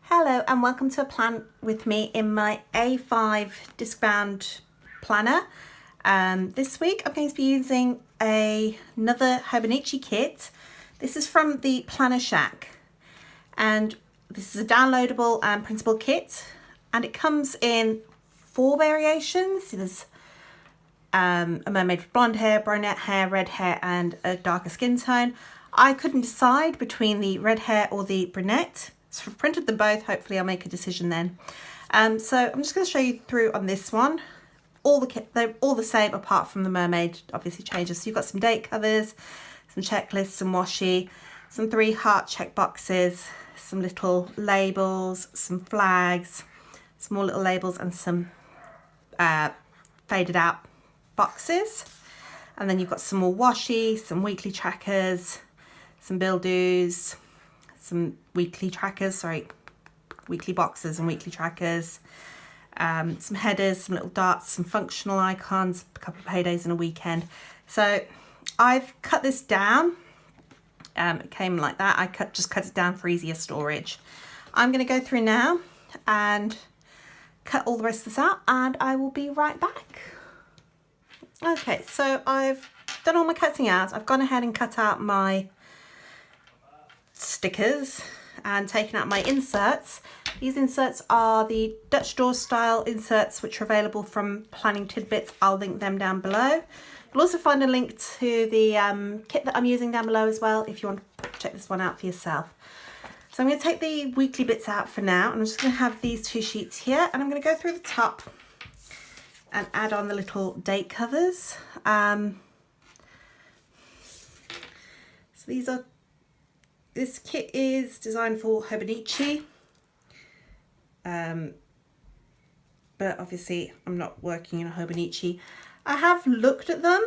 Hello and welcome to a plan with me in my A5 discbound planner. This week I'm going to be using another Hobonichi kit. This is from the Planner Shack and this is a downloadable and printable kit, and it comes in 4 variations. There's a mermaid with blonde hair, brunette hair, red hair and a darker skin tone. I couldn't decide between the red hair or the brunette, so I've printed them both. Hopefully I'll make a decision then. So I'm just going to show you through on this one. All the kit, they're all the same apart from the mermaid obviously changes. So you've got some date covers, some checklists, some washi, some 3 heart check boxes, some little labels, some flags, some more little labels and some faded out boxes. And then you've got some more washi, some weekly trackers, some bill-dos, some weekly trackers, weekly boxes and weekly trackers, some headers, some little darts, some functional icons, a couple of paydays and a weekend. So I've cut this down. It came like that. I just cut it down for easier storage. I'm going to go through now and cut all the rest of this out, and I will be right back. Okay, so I've done all my cutting out. I've gone ahead and cut out my stickers and taken out my inserts. These inserts are the Dutch door style inserts, which are available from Planning Tidbits. I'll link them down below. You'll also find a link to the kit that I'm using down below as well if you want to check this one out for yourself. So I'm going to take the weekly bits out for now, and I'm just going to have these 2 sheets here, and I'm going to go through the top and add on the little date covers. So this kit is designed for Hobonichi, but obviously I'm not working in a Hobonichi. I have looked at them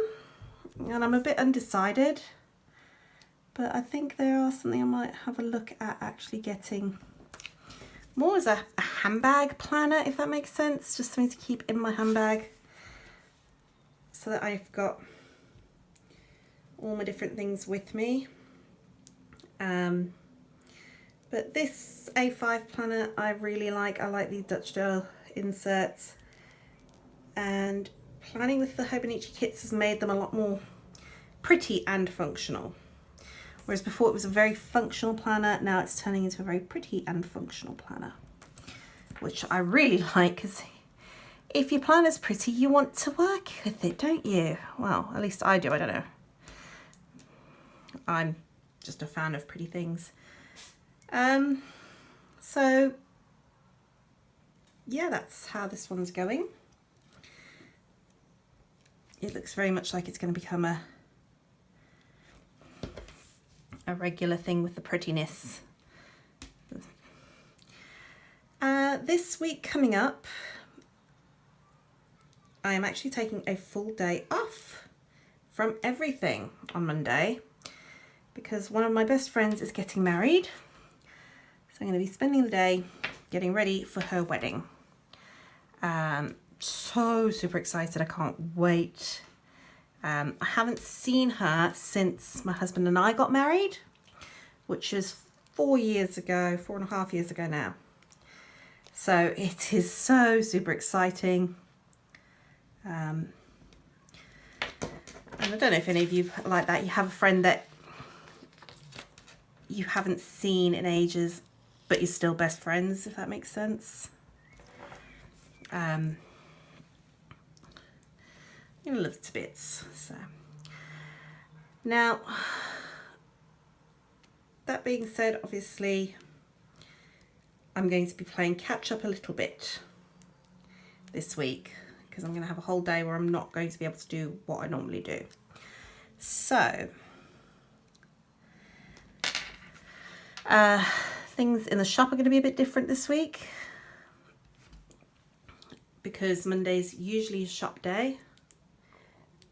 and I'm a bit undecided, but I think they are something I might have a look at actually getting more as a handbag planner, if that makes sense. Just something to keep in my handbag so that I've got all my different things with me. But this A5 planner I really like. I like these Dutch doll inserts, and planning with the Hobonichi kits has made them a lot more pretty and functional. Whereas before it was a very functional planner, now it's turning into a very pretty and functional planner, which I really like, because if your planner's pretty, you want to work with it, don't you? Well, at least I do, I don't know. I'm just a fan of pretty things. So yeah, that's how this one's going. It looks very much like it's going to become a regular thing with the prettiness. This week coming up, I am actually taking a full day off from everything on Monday, because one of my best friends is getting married. So I'm going to be spending the day getting ready for her wedding. So super excited, I can't wait. I haven't seen her since my husband and I got married, which is 4 years ago, 4.5 years ago now. So it is so super exciting. And I don't know if any of you are like that. You have a friend that you haven't seen in ages, but you're still best friends, if that makes sense. You love it to bits. So now, that being said, obviously I'm going to be playing catch up a little bit this week, because I'm going to have a whole day where I'm not going to be able to do what I normally do. So things in the shop are going to be a bit different this week, because Monday's usually a shop day,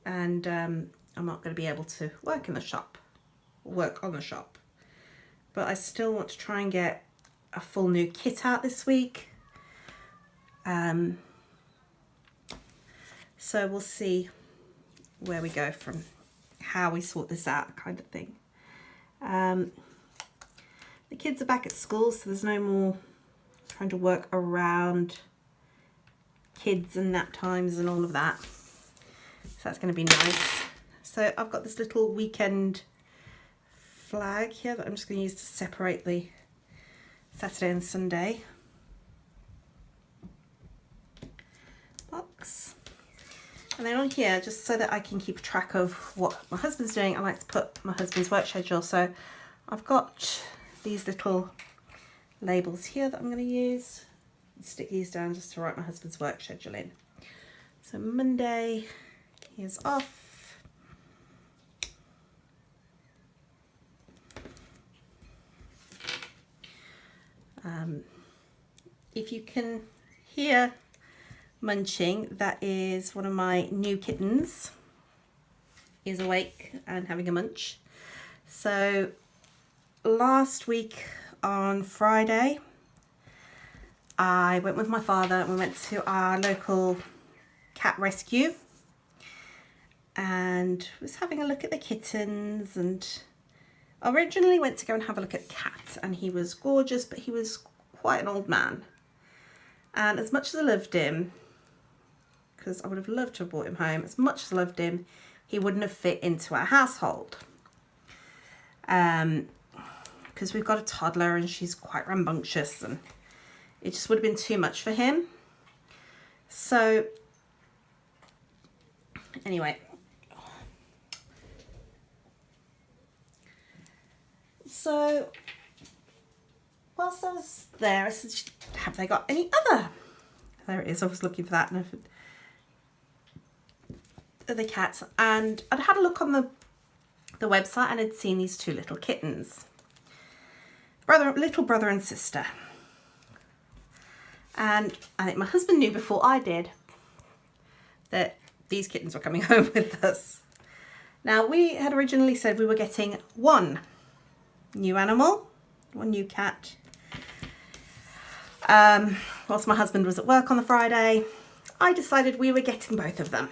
and I'm not going to be able to work in the shop, work on the shop. But I still want to try and get a full new kit out this week. So we'll see where we go from how we sort this out, kind of thing. the kids are back at school, so there's no more trying to work around kids and nap times and all of that. So that's going to be nice. So I've got this little weekend flag here that I'm just going to use to separate the Saturday and Sunday box. And then on here, just so that I can keep track of what my husband's doing, I like to put my husband's work schedule. So I've got these little labels here that I'm going to use. Stick these down just to write my husband's work schedule in. So Monday, he is off. If you can hear munching, that is one of my new kittens is awake and having a munch. So last week on Friday, I went with my father and we went to our local cat rescue and was having a look at the kittens, and originally went to go and have a look at Cat, and he was gorgeous, but he was quite an old man. And as much as I loved him, because I would have loved to have brought him home, as much as I loved him, he wouldn't have fit into our household. Because we've got a toddler and she's quite rambunctious, and it just would have been too much for him. So anyway, so whilst I was there, I said, have they got any other? There it is. I was looking for that. And other cats, and I'd had a look on the website and had seen these two little kittens, little brother and sister. And I think my husband knew before I did that these kittens were coming home with us. Now, we had originally said we were getting one new animal, one new cat. Whilst my husband was at work on the Friday, I decided we were getting both of them.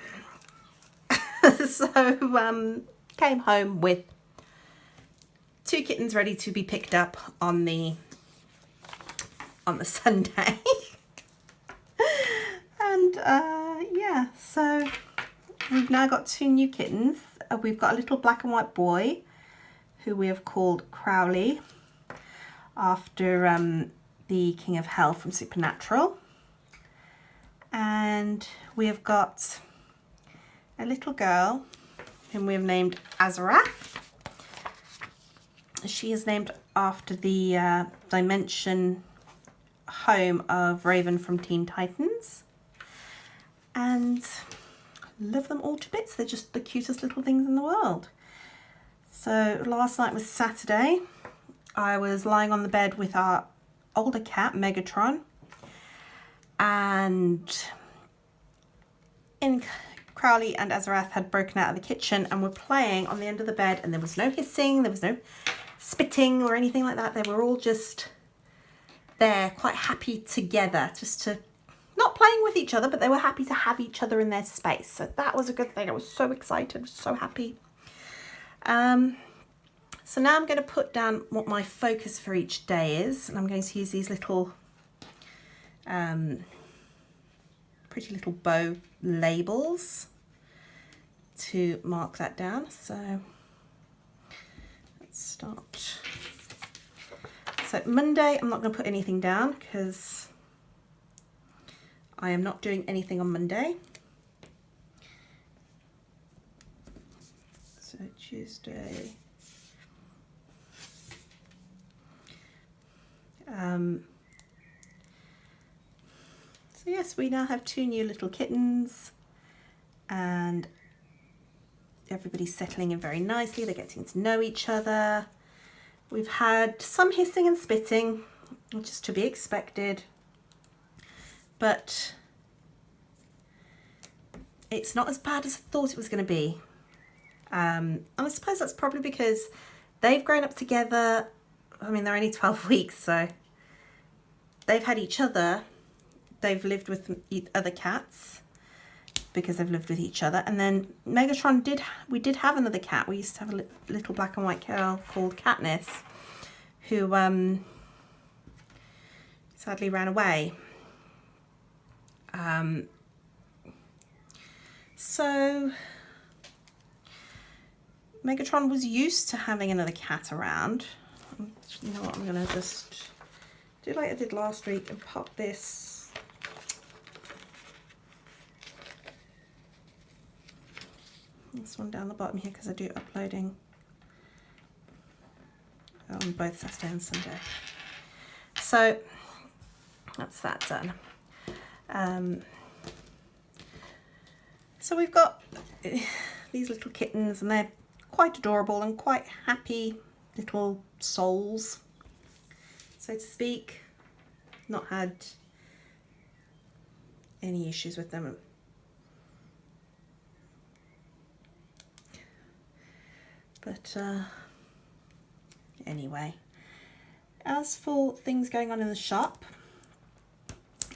So came home with two kittens ready to be picked up on the Sunday. And yeah, so we've now got two new kittens. We've got a little black and white boy who we have called Crowley, after the King of Hell from Supernatural. And we have got a little girl whom we have named Azarath. She is named after the Dimension home of Raven from Teen Titans. And love them all to bits. They're just the cutest little things in the world. So last night was Saturday. I was lying on the bed with our older cat, Megatron. And Crowley and Azarath had broken out of the kitchen and were playing on the end of the bed, and there was no hissing, there was no spitting or anything like that. They were all just there, quite happy together, just to, not playing with each other, but they were happy to have each other in their space. So that was a good thing. I was so excited, so happy. So now I'm going to put down what my focus for each day is, and I'm going to use these little pretty little bow labels to mark that down. So let's start. So Monday, I'm not going to put anything down because I am not doing anything on Monday. So Tuesday. So yes, we now have two new little kittens, and everybody's settling in very nicely. They're getting to know each other. We've had some hissing and spitting, which is to be expected, but it's not as bad as I thought it was going to be. And I suppose that's probably because they've grown up together. I mean, they're only 12 weeks, so they've had each other. They've lived with other cats because they've lived with each other. And then Megatron we did have another cat. We used to have a little black and white girl called Katniss, who sadly ran away. So Megatron was used to having another cat around. You know what, I'm gonna just do like I did last week and pop this one down the bottom here, because I do uploading on both Saturday and Sunday. So that's that done. So we've got these little kittens, and they're quite adorable and quite happy little souls, so to speak. Not had any issues with them. But anyway, as for things going on in the shop,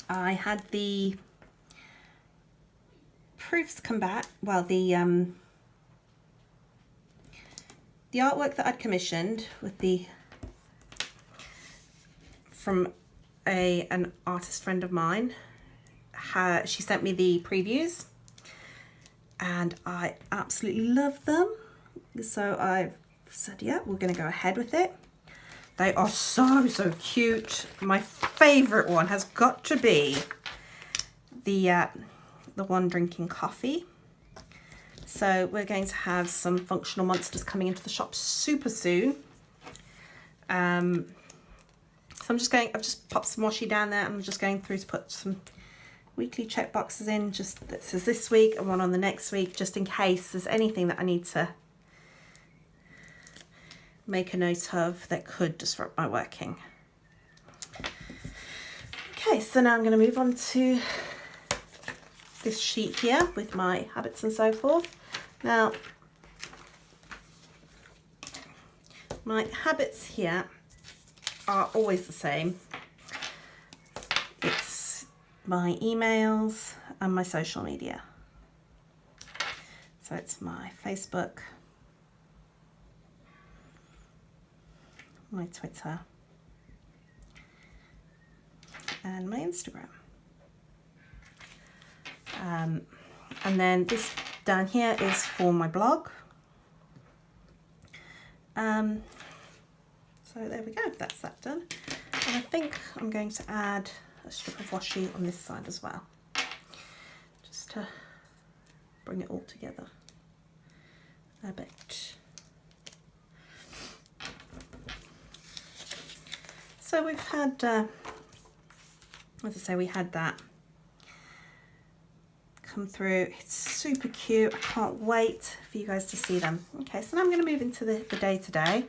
I had the proofs come back. Well, the artwork that I'd commissioned with from an artist friend of mine, she sent me the previews, and I absolutely love them. So I said, yeah, we're going to go ahead with it. They are so cute. My favorite one has got to be the one drinking coffee. So we're going to have some functional monsters coming into the shop super soon. So I've just popped some washi down there, and I'm just going through to put some weekly check boxes in, just that says this week and one on the next week, just in case there's anything that I need to make a note of that could disrupt my working. Okay, so now I'm going to move on to this sheet here with my habits and so forth. Now, my habits here are always the same. It's my emails and my social media. So it's my Facebook, my Twitter, and my Instagram. And then this down here is for my blog. So there we go, that's that done. And I think I'm going to add a strip of washi on this side as well, just to bring it all together a bit. So we've had, as I say, we had that come through. It's super cute. I can't wait for you guys to see them. Okay, so now I'm going to move into the day-to-day.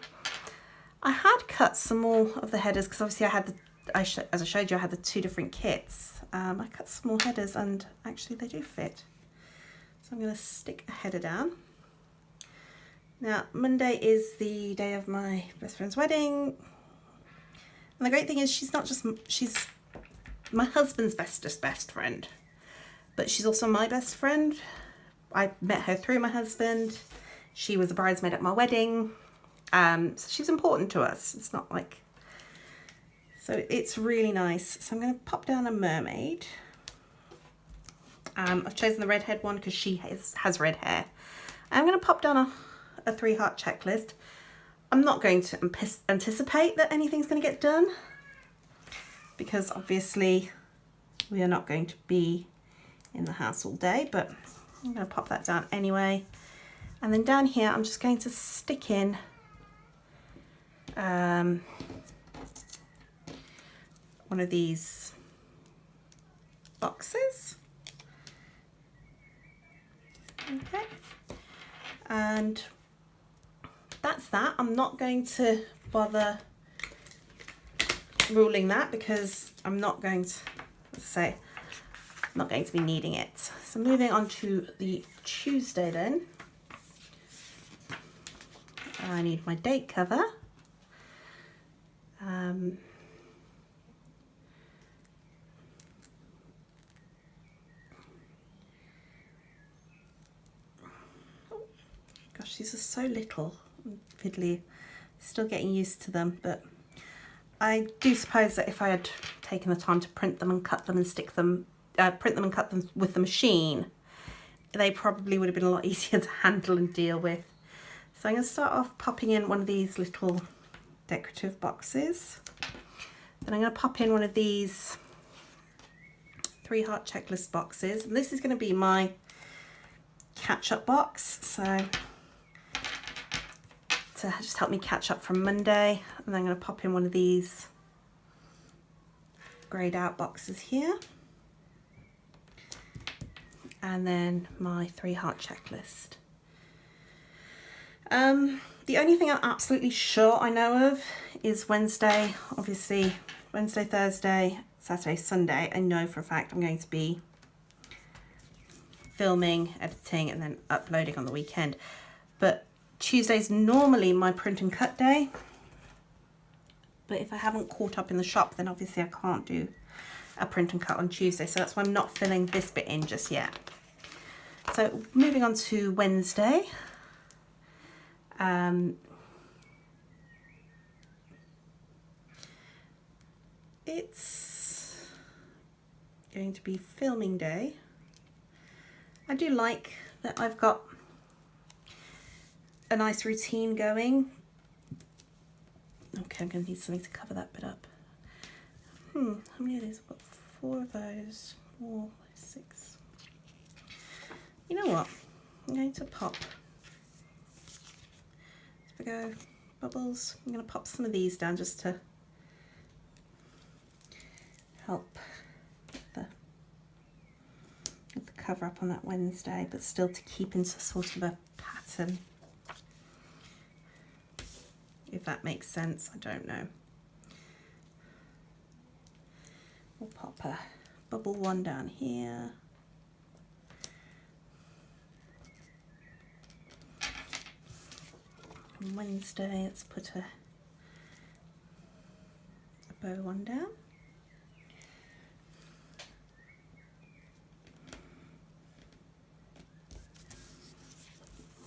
I had cut some more of the headers, because obviously I had as I showed you, I had the two different kits. I cut some more headers, and actually they do fit. So I'm going to stick a header down. Now, Monday is the day of my best friend's wedding. And the great thing is she's my husband's best friend, but she's also my best friend. I met her through my husband. She was a bridesmaid at my wedding. So she's important to us. It's not like, so it's really nice. So I'm going to pop down a mermaid. I've chosen the redhead one because she has red hair. I'm going to pop down a 3-heart checklist. I'm not going to anticipate that anything's going to get done, because obviously we are not going to be in the house all day, but I'm going to pop that down anyway. And then down here I'm just going to stick in one of these boxes. Okay, and that's that. I'm not going to bother ruling that, because I'm not going to, I'm not going to be needing it. So moving on to the Tuesday then. I need my date cover. Gosh, these are so little and fiddly. Still getting used to them, but I do suppose that if I had taken the time to print them and cut them and stick them, print them and cut them with the machine, they probably would have been a lot easier to handle and deal with. So I'm going to start off popping in one of these little decorative boxes. Then I'm going to pop in one of these 3 heart checklist boxes. And this is going to be my catch-up box. So to just help me catch up from Monday. And I'm going to pop in one of these greyed out boxes here. And then my 3 heart checklist. The only thing I'm absolutely sure I know of is Wednesday, obviously Wednesday, Thursday, Saturday, Sunday. I know for a fact I'm going to be filming, editing and then uploading on the weekend. But Tuesday's normally my print and cut day. But if I haven't caught up in the shop, then obviously I can't do a print and cut on Tuesday. So that's why I'm not filling this bit in just yet. So moving on to Wednesday. It's going to be filming day. I do like that I've got a nice routine going. Okay, I'm going to need something to cover that bit up. How many of these? I've got 4 of those. 4, 6. You know what? I'm going to pop. There we go. Bubbles. I'm going to pop some of these down just to help with the cover up on that Wednesday, but still to keep into sort of a pattern. If that makes sense, I don't know. We'll pop a bubble one down here. On Wednesday, let's put a bow one down.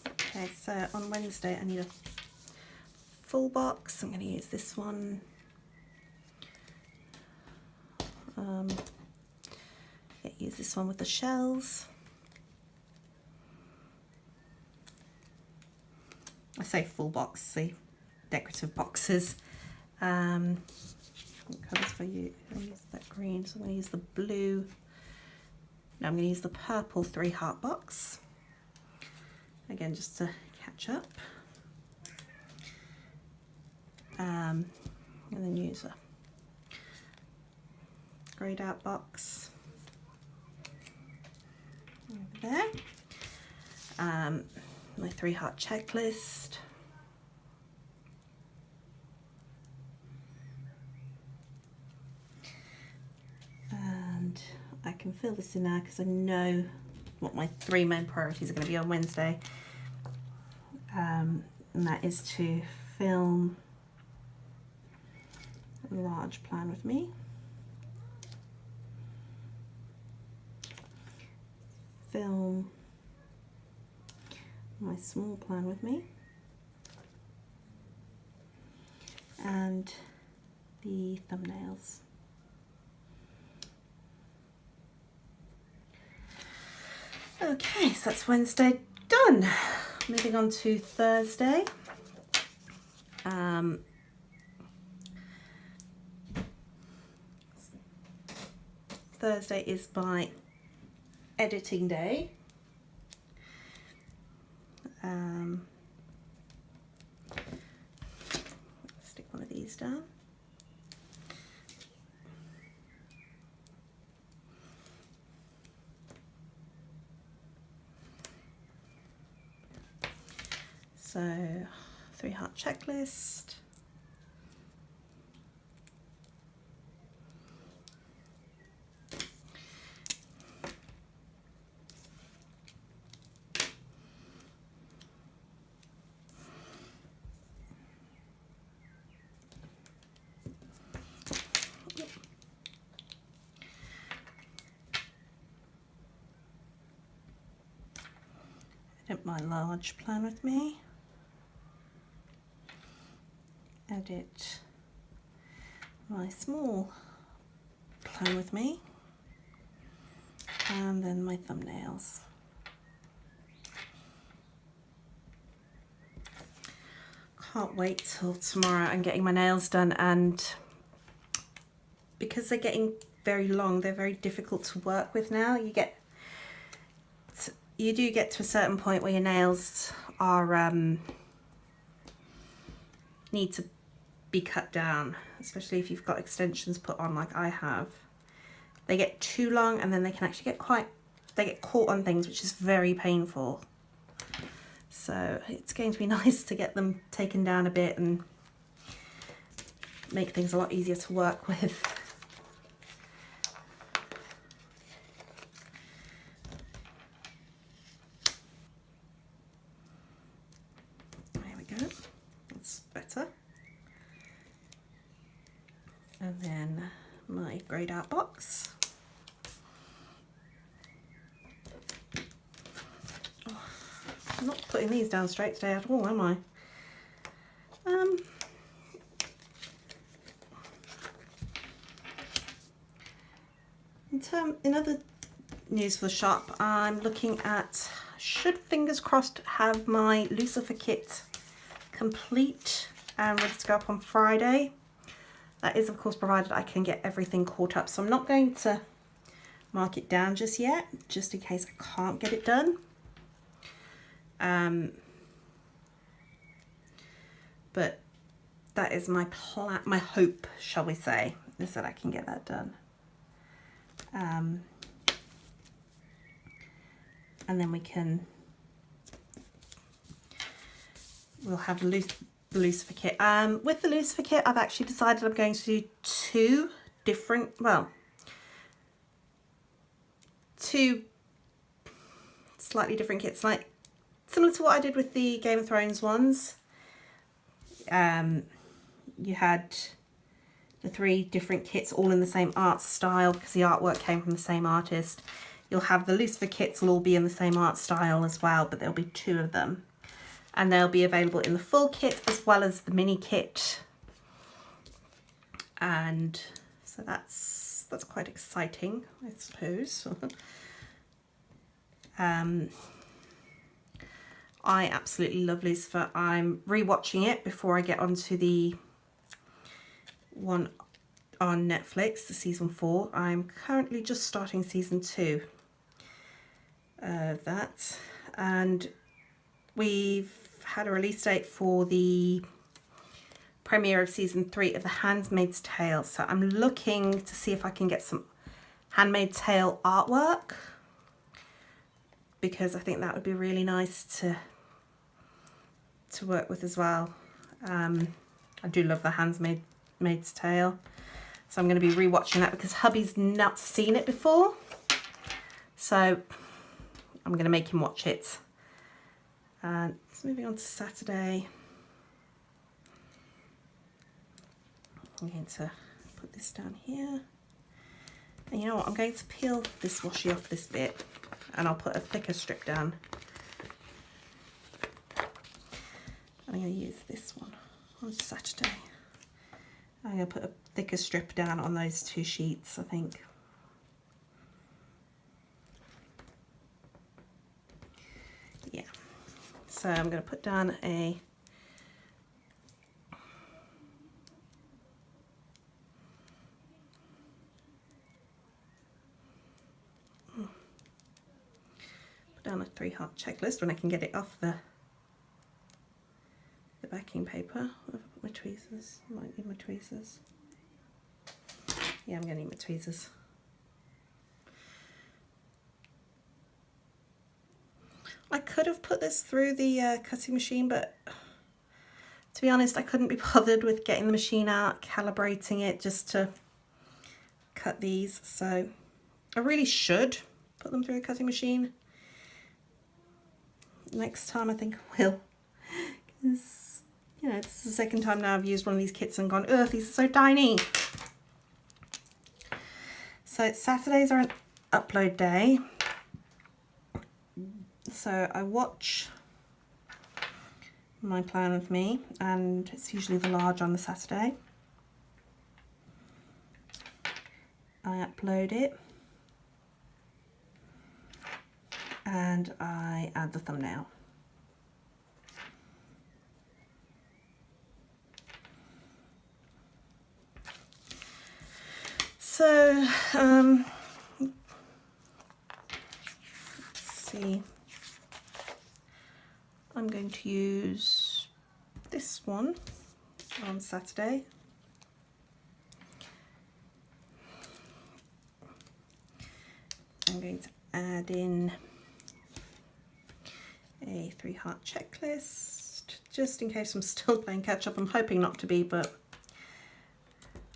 Okay, so on Wednesday I need a full box. I'm going to use this one. Use this one with the shells. I say full box, the decorative boxes. What colours do I use? I use that green, so I'm going to use the blue. No, I'm going to use the purple 3 heart box. Again, just to catch up. And then use a greyed out box over there. My 3 heart checklist. And I can fill this in now because I know what my 3 main priorities are going to be on Wednesday. And that is to film a large plan with me. Film my small plan with me. And the thumbnails. Okay, so that's Wednesday done. Moving on to Thursday. Thursday is my editing day. Stick one of these down. So 3 heart checklist. Edit my large plan with me. Edit my small Plan With Me, and then my thumbnails. Can't wait till tomorrow. I'm getting my nails done, and because they're getting very long, they're very difficult to work with now. You do get to a certain point where your nails are need to be cut down, especially if you've got extensions put on like I have. They get too long, and then they can actually they get caught on things, which is very painful. So it's going to be nice to get them taken down a bit and make things a lot easier to work with. There we go, that's better. And then my greyed out box. I'm not putting these down straight today at all, am I? In other news for the shop, I'm looking at, should fingers crossed have my Lucifer kit complete and ready to go up on Friday. That is of course provided I can get everything caught up, so I'm not going to mark it down just yet, just in case I can't get it done. But that is my plan, my hope, shall we say, is that I can get that done. And then we'll have the Lucifer kit. With the Lucifer kit, I've actually decided I'm going to do two slightly different kits, like similar to what I did with the Game of Thrones ones. You had the 3 different kits all in the same art style because the artwork came from the same artist. You'll have the Lucifer kits will all be in the same art style as well, but there'll be 2 of them. And they'll be available in the full kit as well as the mini kit. And so that's quite exciting, I suppose. I absolutely love Lucifer. I'm rewatching it before I get onto the one on Netflix, the season 4. I'm currently just starting season 2 of that, and we've had a release date for the premiere of season 3 of The Handmaid's Tale. So I'm looking to see if I can get some Handmaid's Tale artwork, because I think that would be really nice to work with as well. I do love The Handmaid's Tale, so I'm going to be rewatching that because hubby's not seen it before, so I'm going to make him watch it. So moving on to Saturday, I'm going to put this down here, and you know what, I'm going to peel this washi off this bit and I'll put a thicker strip down. I'm going to use this one on Saturday. I'm going to put a thicker strip down on those 2 sheets, I think. Yeah. So I'm going to put down a put down a 3-heart checklist when I can get it off the backing paper. I've put my tweezers. I might need my tweezers. Yeah, I'm going to need my tweezers. I could have put this through the cutting machine, but to be honest, I couldn't be bothered with getting the machine out, calibrating it just to cut these. So I really should put them through the cutting machine. Next time I think I will. Because, you know, it's the second time now I've used one of these kits and gone, ugh, these are so tiny. So Saturdays are an upload day. So I watch my Plan With Me, and it's usually the large on the Saturday. I upload it and I add the thumbnail. So, let's see, I'm going to use this one on Saturday. I'm going to add in a 3-heart checklist, just in case I'm still playing catch up. I'm hoping not to be, but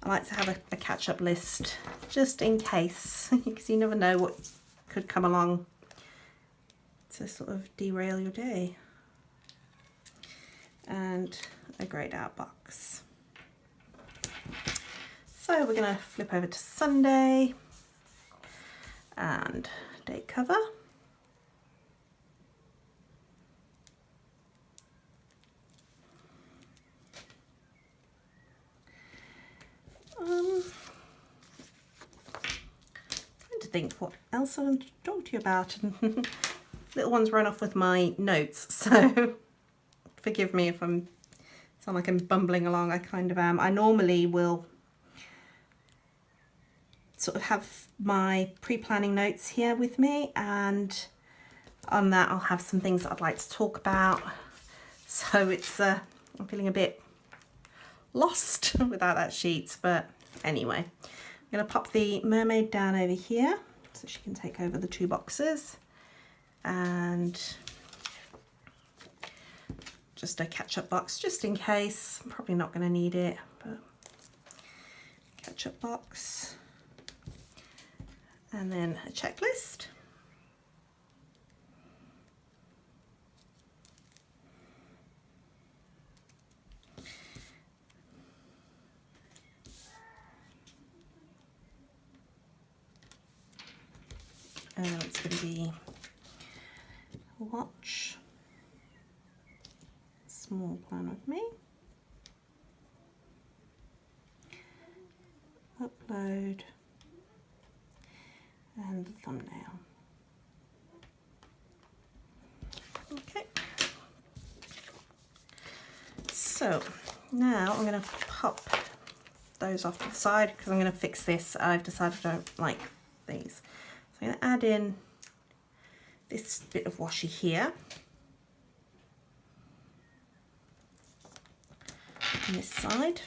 I like to have a catch-up list just in case, because you never know what could come along to sort of derail your day. And a greyed out box. So we're going to flip over to Sunday and date cover. Trying to think what else I want to talk to you about. Little ones run off with my notes, so forgive me if I sound like I'm bumbling along. I kind of am. I normally will sort of have my pre-planning notes here with me, and on that I'll have some things that I'd like to talk about. So it's I'm feeling a bit lost without that sheet, but anyway, I'm going to pop the mermaid down over here so she can take over the 2 boxes, and just a catch-up box just in case. I'm probably not going to need it, but catch-up box, and then a checklist. It's going to be a watch, small plan with me, upload, and the thumbnail. Okay, so now I'm going to pop those off to the side because I'm going to fix this. I've decided I don't like these. So I'm going to add in this bit of washi here on this side,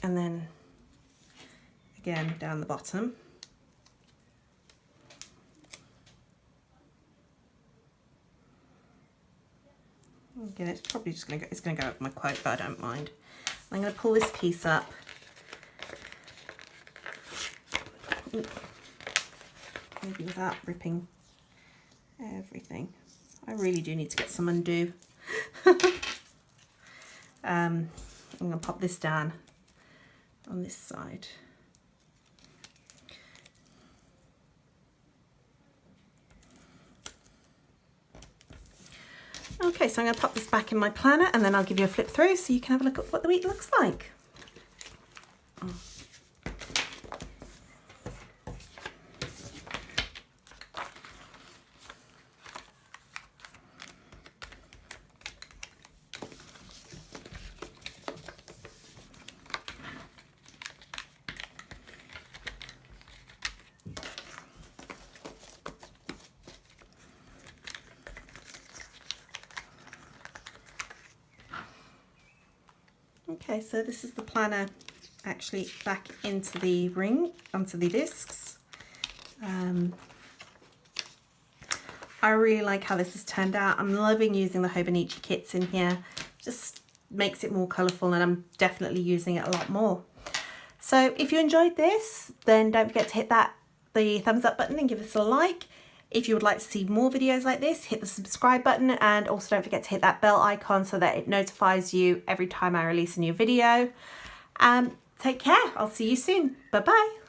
and then again down the bottom. Again, it's probably just going to go up my quote, but I don't mind. I'm going to pull this piece up. Maybe without ripping everything. I really do need to get some undo. I'm going to pop this down on this side. Okay, so I'm going to pop this back in my planner, and then I'll give you a flip through so you can have a look at what the week looks like. Okay, so this is the planner actually back into the ring, onto the discs. I really like how this has turned out. I'm loving using the Hobonichi kits in here. Just makes it more colourful, and I'm definitely using it a lot more. So if you enjoyed this, then don't forget to hit the thumbs up button and give us a like. If you would like to see more videos like this, hit the subscribe button, and also don't forget to hit that bell icon so that it notifies you every time I release a new video. Take care. I'll see you soon. Bye-bye.